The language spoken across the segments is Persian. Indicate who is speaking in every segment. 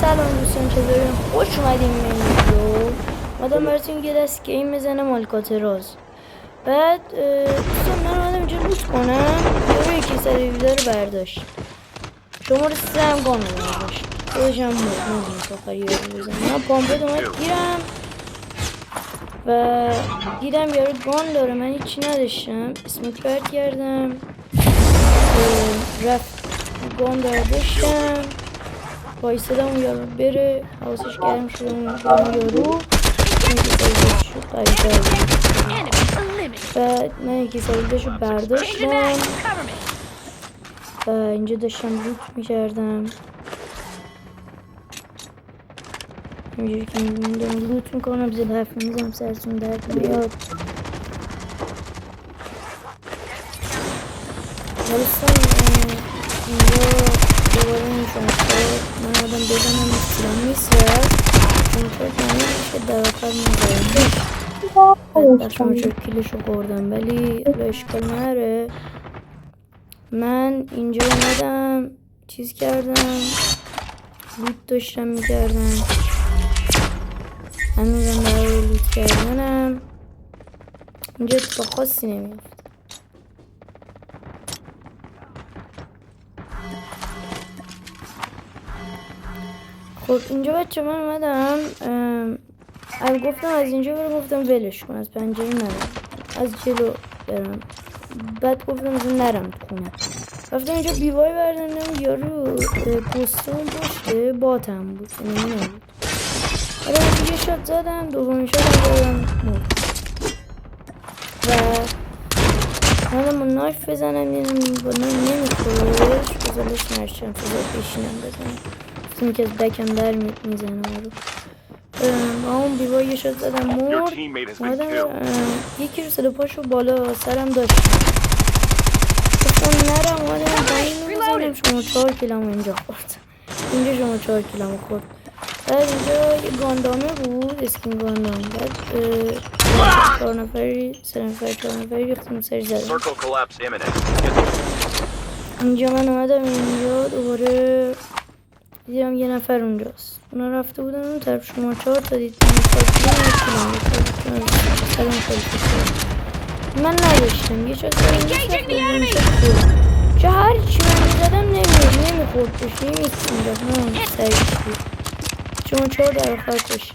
Speaker 1: سلام دوستان، چطورین؟ خوش اومدیم به این ویدیو. اومدم براتون یه دست گیم بزنم آلکاتراز. بعد دوستان من اومدم اینجا لوت کنم، یارو یکی سر ویدیو رو برداشت. شماره 3 هم گان رو برداشت. خودش هم بود نمیدونم تا آخر یارو بزنم. من پامپت اومد گیرم و دیدم یارو گان داره، من هیچی نداشتم. اسمت برد کردم، رفت گان برداشتم، وایستادم اون یارو بره، حواسش گرم شد اون یارو بعد من یکی سایدشو برداشتم و اینجا داشتم لوت میکردم. اینجوری که میدونم لوت میکنم، زیل حرف میزنم سرتون درد میاد. حالا اینجا دوباره این شمسته من آدم بزنم اسلام نیست اینطور کنیدش که در آخر میزنم بخشم چه کلشو خوردم، ولی اشکال نره. من اینجا اومدم چیز کردم، لوت داشتم میکردم، هنوزم برای لوت کردنم. اینجا اتفاق خاصی نمیافت. خب اینجا بچه من اومدم گفتم از اینجا برم، گفتم ولش کن، از پنجره نرم، از جلو برم. بعد گفتم از نرم تو خونه، رفتم اینجا بیوای بردنم، یارو پستون پشته باتم بود، نبود. بعد یه شات زدم، دومین شات زدم مرد و اومدم با نایف بزنم، یعنی با نایف نمیخورش، بزنش نرشم فضا پیشینم بزنم، گفتم که از بکم در میزنم رو. اون بیوای یه شات زدم مرد. اومدم یکی رو صدا پاشو بالا سرم داشت، گفتم نرم، اومدم پایین میزنم. شما 4 کیلم اینجا خورد، اینجا شما 4 کیلم خورد. بعد اینجا یه گاندامه بود، اسکین گاندام. بعد 4 نفری 3 نفری 4 نفری ریختم سر زدم. اینجا من اومدم اینجا دوباره دیدم یه نفر اونجاست، اونا رفته بودن اون طرف. شما 4 تا دید من نداشتم یه شد چه هر چی من میزدم نمیخوردش، نمیستیم شما 4 در آخر کشتش.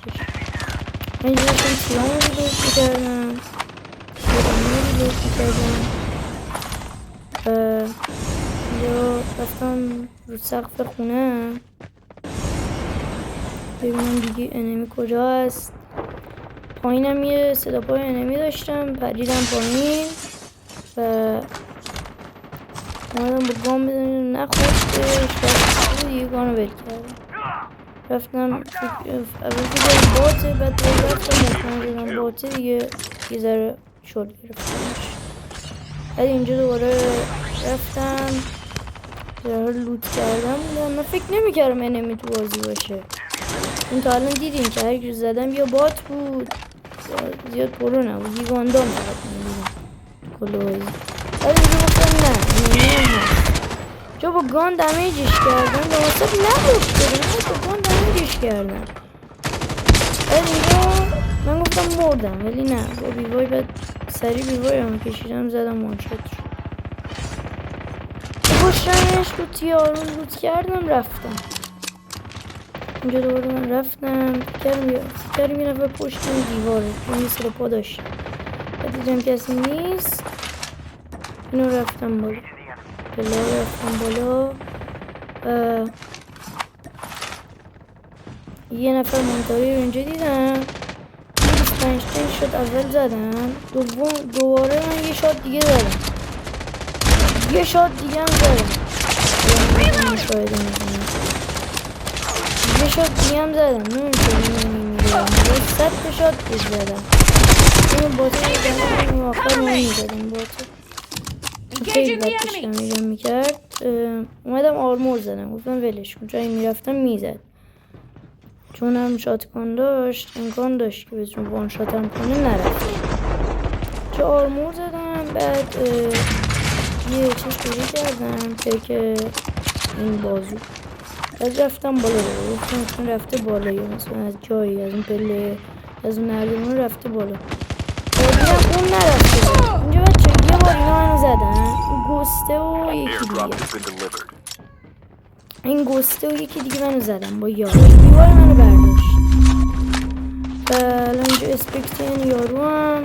Speaker 1: من اینجا داشتم سیام رو دوست میکردم، اینجا رفتم رو سقف خونه ببینم دیگه انمی کجا هست. پایینم یه صدا پای انمی داشتم، پریدم پایین و اومدم با گام بزنم، نخوردش، رفتم دیگه گام رو بل کردم. رفتم اول دیگه باته، بعد رفتم مطمئن دیدم باته دیگه یه ذره شد گرفتمش. بعد اینجا دوباره رفتم ذره لوت کردم بودم. من فکر نمیکردم انمی تو بازی باشه، این تا الان دیدین که هر کس زدم یا بات بود، زیاد پرو نبود، یه گاندام فقط میدیدم کل بازی. بعد اینجا گفتم نه چون با گان دمیجش کردم، به واسط نبود شده، با گان دمیجش کردم. بعد اینجا من گفتم مردم، ولی نه، با بیوای بعد سریع بیوای هم کشیدم زدم وانشات شد. پشتمش رو تیارو لوت کردم رفتم. اینجا دوباره من رفتم کردم یه نفر پشت دیواره چون یه سر پا داشت. بعد دیدم کسی نیست، اینو رفتم بالا یه نفر منطقی رو اینجا دیدم، 25 شد اول زدم، دوباره من یه شات دیگه زدم، یه شات دیگه هم زدم، یه شات دیگه هم زدم، نمیدونم 100 شات زدم. این باته میدنم آخر نمیدادم، باته خیلی بد داشتم میگم میکرد. اومدم آرمور زدم، گفتم ولش کن، جایی میرفتم میزد، چون هم شاتگان داشت امکان داشت که بهتون وان شاتم کنه، نرفت. چه آرمور زدم، بعد یه چیز پیدا کردم که این بازو از رفتم بالا رو گفتم رفته بالا یا مثلا از جایی از اون پله از اون نردمون رفته بالا دیدم اون نرفته بالا. اینجا بچه یه بار اینا منو زدن گسته و یکی دیگه این گسته و یکی دیگه منو زدن با یار دیوار منو برداشت الان اینجا اسپکتین یارو هم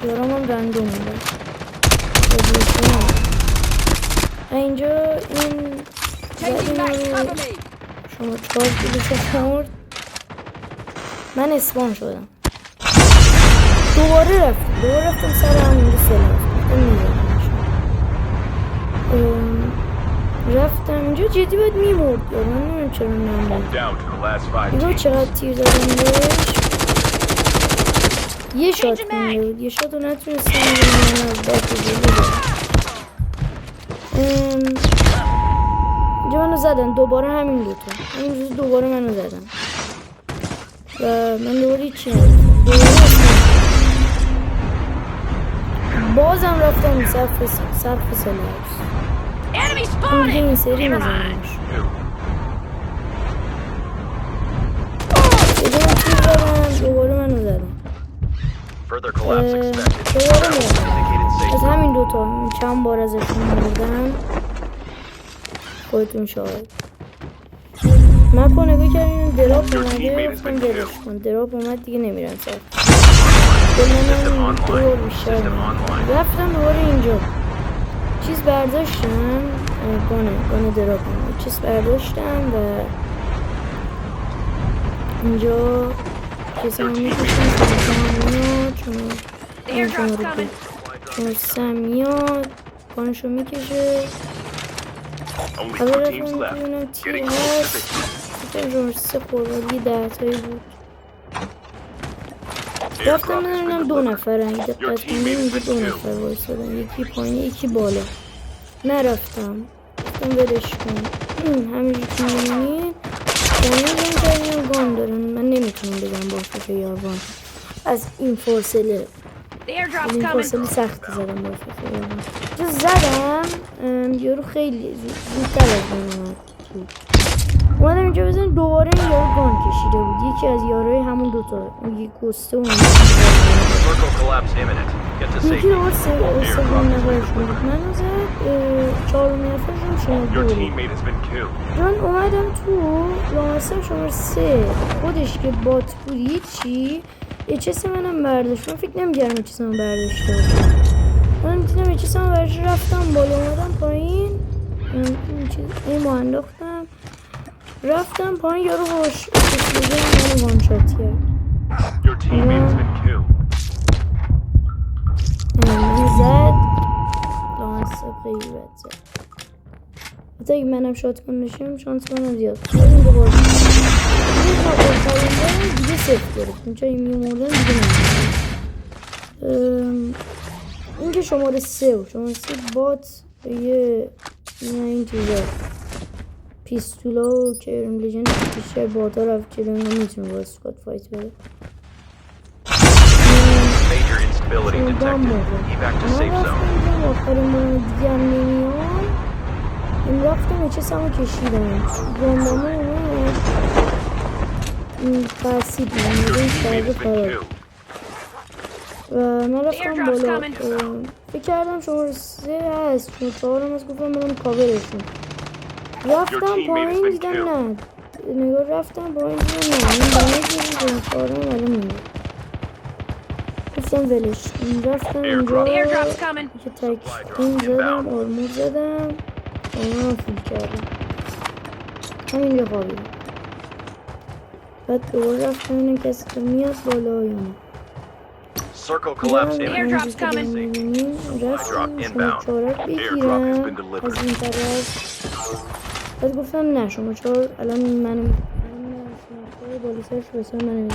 Speaker 1: یارم هم رندوم میده اینجا این شما 4 کیلوشو خورد من اسپان شدم دوباره رفتم سر همون رفتم اینجا جدی باید میمورد من نمیم چرا نمورد اینو چقدر تیر دادم بهش یه شات کنده بود یه شات رو نتونستم اینجا منو زدن دوباره همین دوتا همین روز دوباره منو زدن و من دوباره چی بازم رفتم سقف سلاحش این سری مزنمش دوباره منو زدن از همین دوتا چند بار ازشون مردم خودتون شاهد من نگاه کردیم دراپ اومده گفتم دلش کن دراپ اومد دیگه نمیرم سر رفتم دوباره اینجا چیز برداشتم گانه دراپ اومد چیز برداشتم و اینجا کسی هم میکشم چون سمیاد گانشو میکشه حالا رفتم میبینم تیر هست بودم جمعه 3 خوردی 10 تایی بود رفتم نمیدونم 2 نفر اگه دقت کنیم اینجا 2 نفر بایستادن یکی پایین یکی بالا نرفتم گفتم ولش کن همینجور که میبینید یعنی گان دارن من نمیتونم بگم باشه که یاربان از این فاصله این فاصله سختی زدم باشه که یاربان تو زدم یارو خیلی زودتر از من اومدم اینجا بزنم دوباره این یارو گان کشیده بود یکی از یاروی همون دوتا یکی گسته و یکی دوباره سوم نفرشون بود منو زد 4 نفرشون شما 2 من اومدم تو لامستم شما 3 خودش که بات بود هیچی اچس منم برداشت من فکر نمی‌کردم اچس منم برداشته من دیدم اچس منم برداشت رفتم بالا اومدم پایین این ما انداختم رفتم پایین یارو باش منو وان شات کرد من زد لانسه خیلی بد زد حتی اگه منم شات کنشم شانس منم زیاد این دو باز دیگه سفت گرفتم چون این میموردن دیگه نمیدونم این که شماره 3 و شماره 3 بات یه این چیزا پیستولا و کرم لیجن بیشتر باتا رفت جلو نمیتونه با اسکات فایت بره شدم موقع من رفتم آخرین بار دیگه هم نمیان این رفتم چه سمو کشیدم گندامه اومد فرسید من فرده فراد و من رفتم بالا فکر کردم شماره 3 هست چون 4 هم هست گفتم برم کاورشون رفتم پایین دیدم نه نگاه رفتم پایین دیدم نه این بانه دیدم 4 هم الان میده گفتم ولش رفتم اینجا که تکتیم زدم آرمور زدم آرمور فیل کردم همینجا خوابیدم بعد دوباره رفتم اینم کسی که میاد بالا یا نه
Speaker 2: Airdrop's coming.
Speaker 1: رفتم شما 4 بگیرم از این طرف بعد گفتم نه شما 4 الان منم شما 4 بالا سرش بسر منم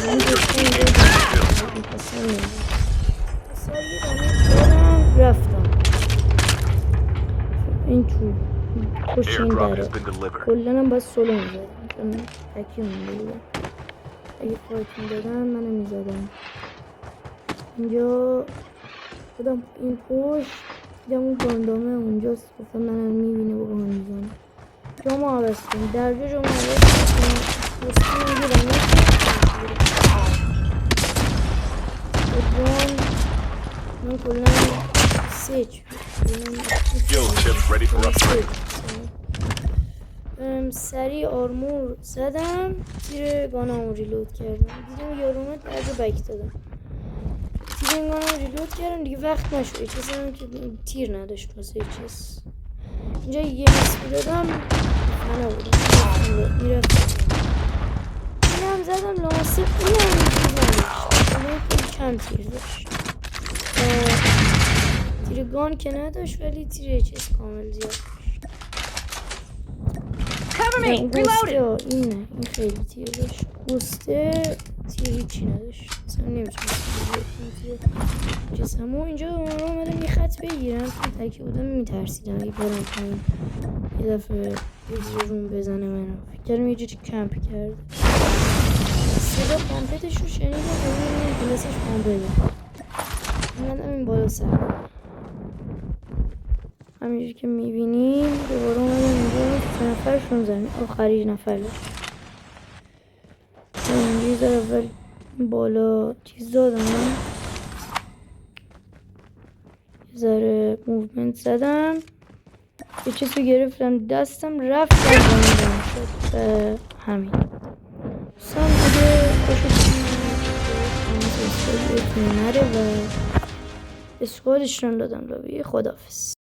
Speaker 1: رفتم این تو پشت این داره کلن هم باید سولو میزدم چون تکی مونده بودم اگه فایت میدادم منو میزدم اینجا خودم این پشت دیدم اون گاندامه اونجاست، گفتم منم میبینه با گان میزنه. جامو عوض کنیم، درجا جامو عوض کنیم. دوستی میگیرم جان من کلن سیچ سریع آرمور زدم، تیر گانامو ریلود کردم، دیدم یارو درجا بک دادم، تیر این گانامو ریلود کردم دیگه وقت نشد. یه چیز هم که تیر نداشت واسه چیز اینجا یه نسبی دادم فنا بودم میرفت این هم زدم لاماسه این هم تیر نداشت، این کم تیر داشت، تیر گان که نداشت ولی تیر چیز کامل زیاد داشت. گوسته اینه، این خیلی تیر داشت، گوسته تیر هیچی نداشت، اصلا نمیتونم تیر جسمو. اینجا اومدم یه خط بگیرم چون تکی بودم میترسیدم اگه برم کنم یه دفعه یه جور روم بزنه منو، فکر کردم یه جوری کمپ کرده. صدا پامپتش رو شنیدم و کلاسش پامپته اومدم این بالا سر همینجور که میبینیم دوباره اومدم اینجا 3 نفرشون زنیم، آخری نفر اینجا در اول بالا چیز دادم یه ذره موومنت زدم، یه چیز رو گرفتم دستم رفتم زنیم شد همین سام دیگه باشد نره و اسکوادشون دادم لابی. خداحافظ.